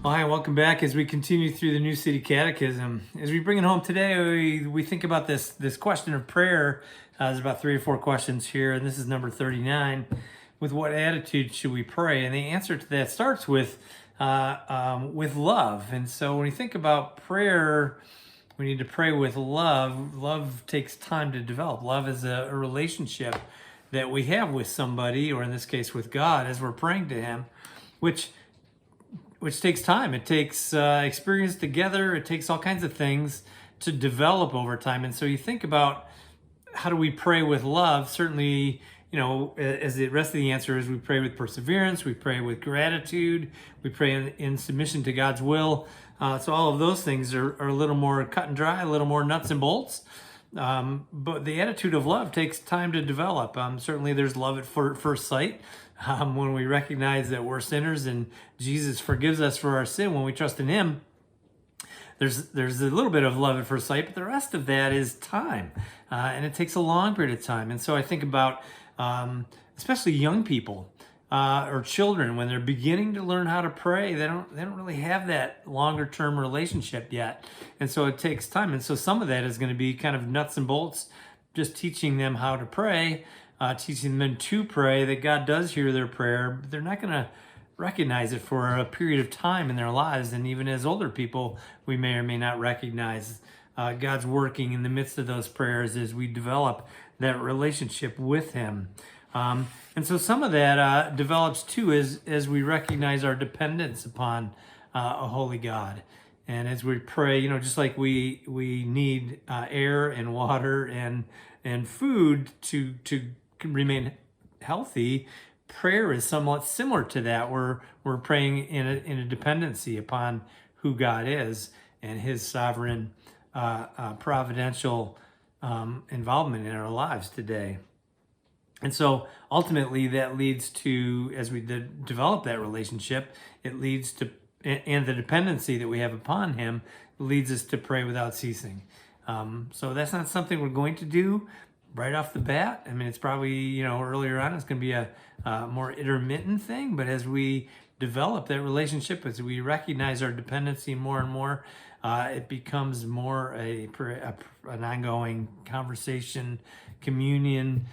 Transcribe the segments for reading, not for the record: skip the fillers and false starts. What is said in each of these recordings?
Well, hi, welcome back as we continue through the new City Catechism. As we bring it home today, we think about this question of prayer. There's about 3 or 4 questions here, and this is number 39. With what attitude should we pray? And the answer to that starts with love. And so when you think about prayer, we need to pray with love. Love takes time to develop. Love is a relationship that we have with somebody, or in this case with God, as we're praying to Him, which takes time. It takes experience together. It takes all kinds of things to develop over time. And so you think about, how do we pray with love? Certainly, as the rest of the answer is, we pray with perseverance, we pray with gratitude, we pray in submission to God's will. So all of those things are a little more cut and dry, a little more nuts and bolts. But the attitude of love takes time to develop. Certainly there's love at first sight. When we recognize that we're sinners and Jesus forgives us for our sin, when we trust in Him, there's a little bit of love at first sight, but the rest of that is time. And it takes a long period of time. And so I think about especially young people or children, when they're beginning to learn how to pray, they don't really have that longer term relationship yet. And so it takes time. And so some of that is going to be kind of nuts and bolts, just teaching them how to pray, teaching them to pray, that God does hear their prayer, but they're not going to recognize it for a period of time in their lives. And even as older people, we may or may not recognize God's working in the midst of those prayers as we develop that relationship with Him. And so some of that develops too as we recognize our dependence upon a holy God. And as we pray, just like we need air and water and food to remain healthy, prayer is somewhat similar to that. We're praying in a dependency upon who God is and His sovereign providential involvement in our lives today. And so ultimately that leads to, as we develop that relationship, it leads to, and the dependency that we have upon Him leads us to pray without ceasing. So that's not something we're going to do right off the bat. I mean, it's probably, earlier on, it's going to be a more intermittent thing, but as we develop that relationship, as we recognize our dependency more and more, it becomes more an ongoing conversation, communion,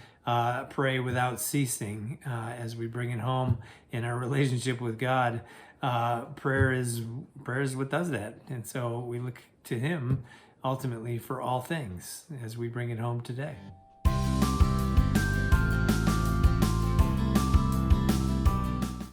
pray without ceasing as we bring it home in our relationship with God. Prayer is what does that. And so we look to Him ultimately for all things as we bring it home today.